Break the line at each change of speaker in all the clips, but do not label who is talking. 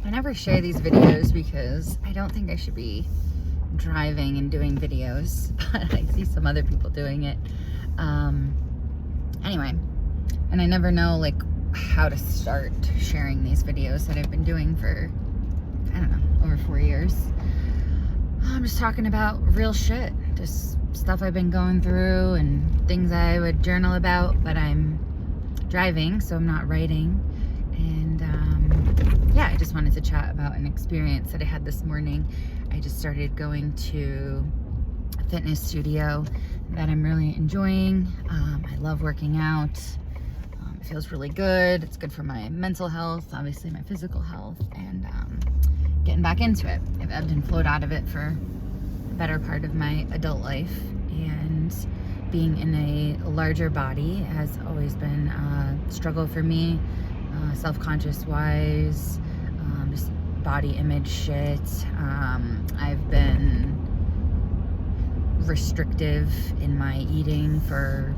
I never share these videos because I don't think I should be driving and doing videos, but I see some other people doing it. Anyway, and I never know like how to start sharing these videos that I've been doing for, I don't know, over 4 years. I'm just talking about real shit, just stuff I've been going through and things I would journal about, but I'm driving, so I'm not writing. And yeah, I just wanted to chat about an experience that I had this morning. I just started going to a fitness studio that I'm really enjoying. I love working out. It feels really good. It's good for my mental health, obviously my physical health, and getting back into it. I've ebbed and flowed out of it for the better part of my adult life, and being in a larger body has always been a struggle for me, self-conscious wise, just body image shit. I've been restrictive in my eating for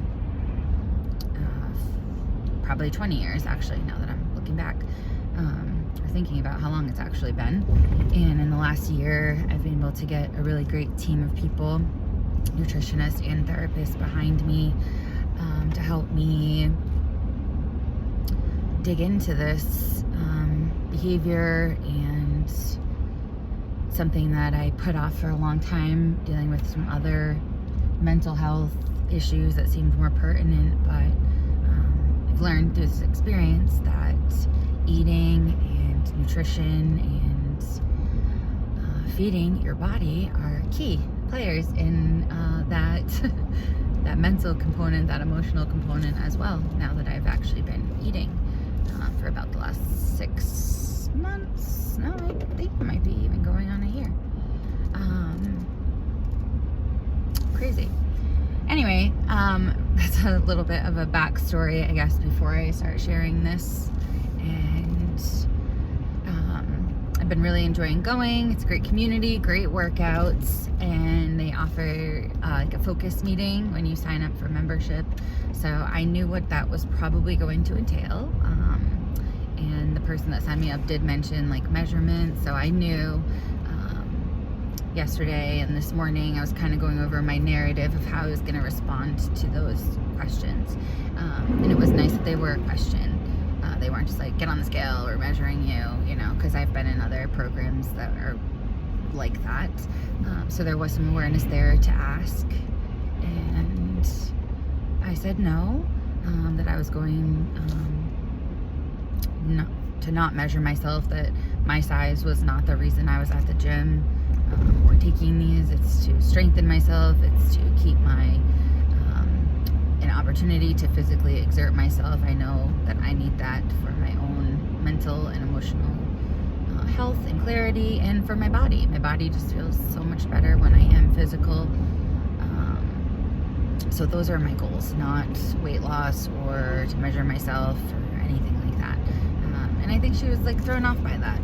probably 20 years, actually, now that I'm looking back, or thinking about how long it's actually been. And in the last year, I've been able to get a really great team of people, nutritionists and therapists behind me, to help me dig into this behavior, and something that I put off for a long time, dealing with some other mental health issues that seemed more pertinent. But I've learned through this experience that eating and nutrition and feeding your body are key players in that that mental component, that emotional component as well, now that I've actually been eating for about the last 6 months. No, I think it might be even going on a year. Crazy. Anyway, that's a little bit of a backstory, I guess, before I start sharing this. And I've been really enjoying going. It's a great community, great workouts, and they offer like a focus meeting when you sign up for membership. So I knew what that was probably going to entail. And the person that signed me up did mention like measurements, so I knew. Yesterday and this morning I was kind of going over my narrative of how I was going to respond to those questions, and it was nice that they were a question. They weren't just like, get on the scale, or measuring you know, because I've been in other programs that are like that. So there was some awareness there to ask, and I said no, that I was going to not measure myself, that my size was not the reason I was at the gym or taking these. It's to strengthen myself, it's to keep my an opportunity to physically exert myself. I know that I need that for my own mental and emotional health and clarity, and for my body. My body just feels so much better when I am physical. So those are my goals, not weight loss or to measure myself or anything like that. And I think she was like thrown off by that,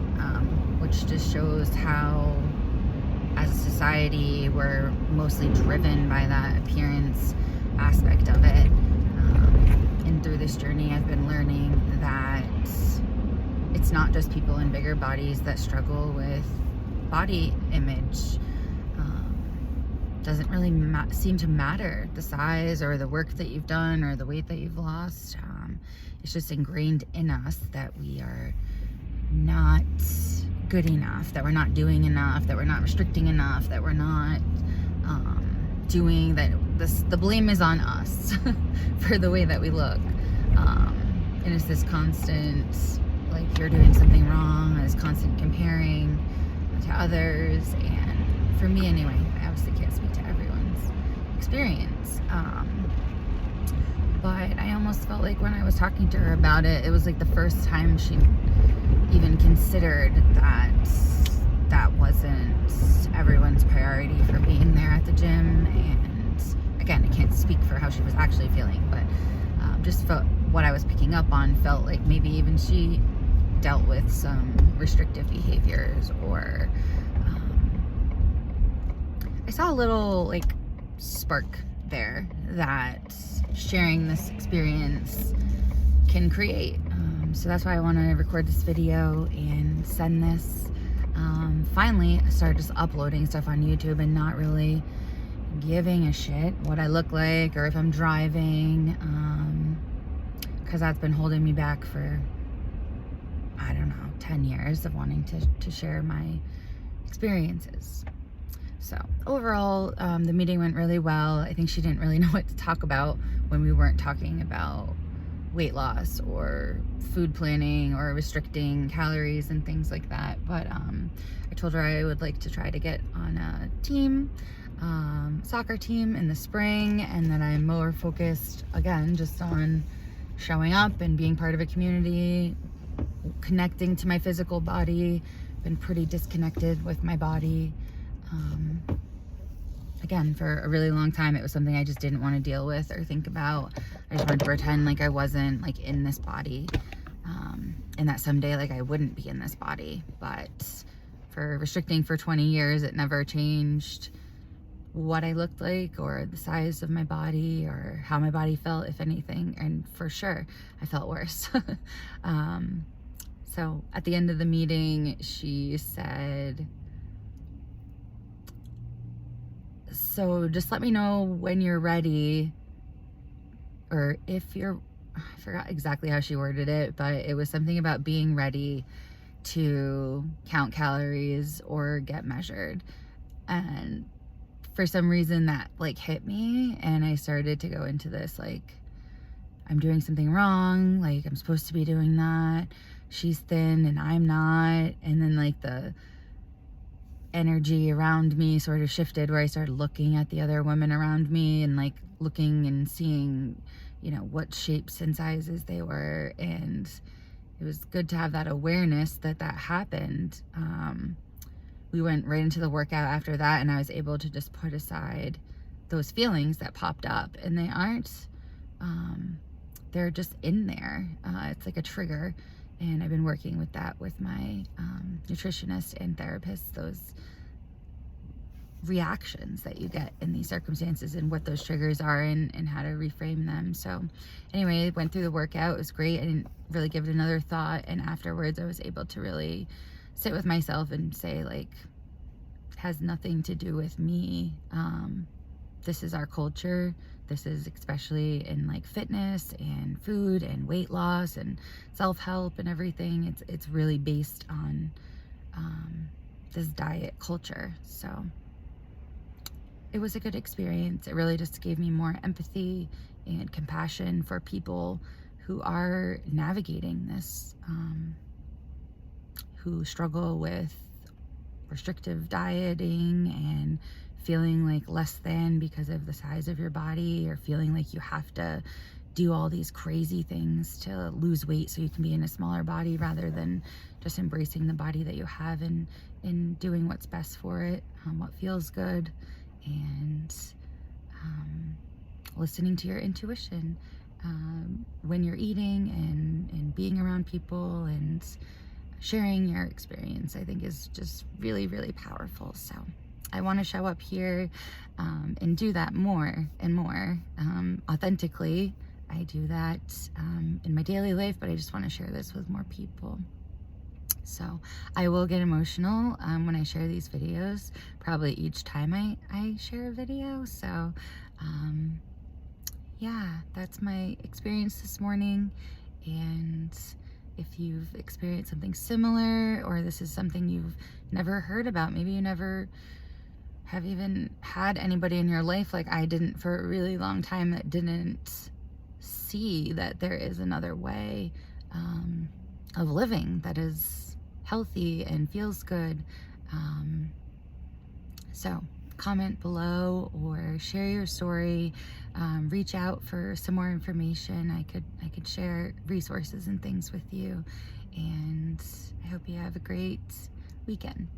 which just shows how, as a society, we're mostly driven by that appearance aspect of it. And through this journey, I've been learning that it's not just people in bigger bodies that struggle with body image. Doesn't really seem to matter the size or the work that you've done or the weight that you've lost. It's just ingrained in us that we are not good enough, that we're not doing enough, that we're not restricting enough, that we're not doing that. The blame is on us for the way that we look. And it's this constant, like, you're doing something wrong, this constant comparing to others. And for me anyway, I obviously can't speak to everyone's experience, but I almost felt like when I was talking to her about it, it was like the first time she even considered that that wasn't everyone's priority for being there at the gym. And again, I can't speak for how she was actually feeling, but just felt what I was picking up on felt like maybe even she dealt with some restrictive behaviors, or I saw a little like spark there that sharing this experience can create. So that's why I want to record this video and send this. Finally, I started just uploading stuff on YouTube and not really giving a shit what I look like or if I'm driving, because that's been holding me back for, I don't know, 10 years of wanting to share my experiences. So overall, the meeting went really well. I think she didn't really know what to talk about when we weren't talking about weight loss or food planning or restricting calories and things like that. But I told her I would like to try to get on a team, soccer team in the spring, and that I'm more focused, again, just on showing up and being part of a community, connecting to my physical body. Been pretty disconnected with my body. Again, for a really long time, it was something I just didn't want to deal with or think about. I just wanted to pretend like I wasn't like in this body, and that someday like I wouldn't be in this body. But for restricting for 20 years, it never changed what I looked like or the size of my body or how my body felt, if anything. And for sure, I felt worse. So at the end of the meeting, she said, so just let me know when you're ready, or if you're, I forgot exactly how she worded it, but it was something about being ready to count calories or get measured. And for some reason that like hit me, and I started to go into this like, I'm doing something wrong, like I'm supposed to be doing that, she's thin and I'm not. And then like the energy around me sort of shifted, where I started looking at the other women around me and like looking and seeing, you know, what shapes and sizes they were. And it was good to have that awareness that that happened. We went right into the workout after that, and I was able to just put aside those feelings that popped up, and they aren't, they're just in there. It's like a trigger. And I've been working with that with my nutritionist and therapist, those reactions that you get in these circumstances and what those triggers are, and how to reframe them. So anyway, I went through the workout. It was great. I didn't really give it another thought. And afterwards, I was able to really sit with myself and say, like, it has nothing to do with me. This is our culture. This is, especially in like fitness and food and weight loss and self-help and everything, it's really based on this diet culture. So it was a good experience. It really just gave me more empathy and compassion for people who are navigating this, who struggle with restrictive dieting and feeling like less than because of the size of your body, or feeling like you have to do all these crazy things to lose weight so you can be in a smaller body, rather than just embracing the body that you have and doing what's best for it, what feels good, and listening to your intuition when you're eating, and being around people and sharing your experience, I think is just really, really powerful. So I want to show up here and do that more and more authentically. I do that in my daily life, but I just want to share this with more people. So I will get emotional when I share these videos, probably each time I share a video. So yeah, that's my experience this morning. And if you've experienced something similar, or this is something you've never heard about, maybe you never have even had anybody in your life, like I didn't for a really long time, that didn't see that there is another way of living that is healthy and feels good. So comment below or share your story. Reach out for some more information. I could share resources and things with you. And I hope you have a great weekend.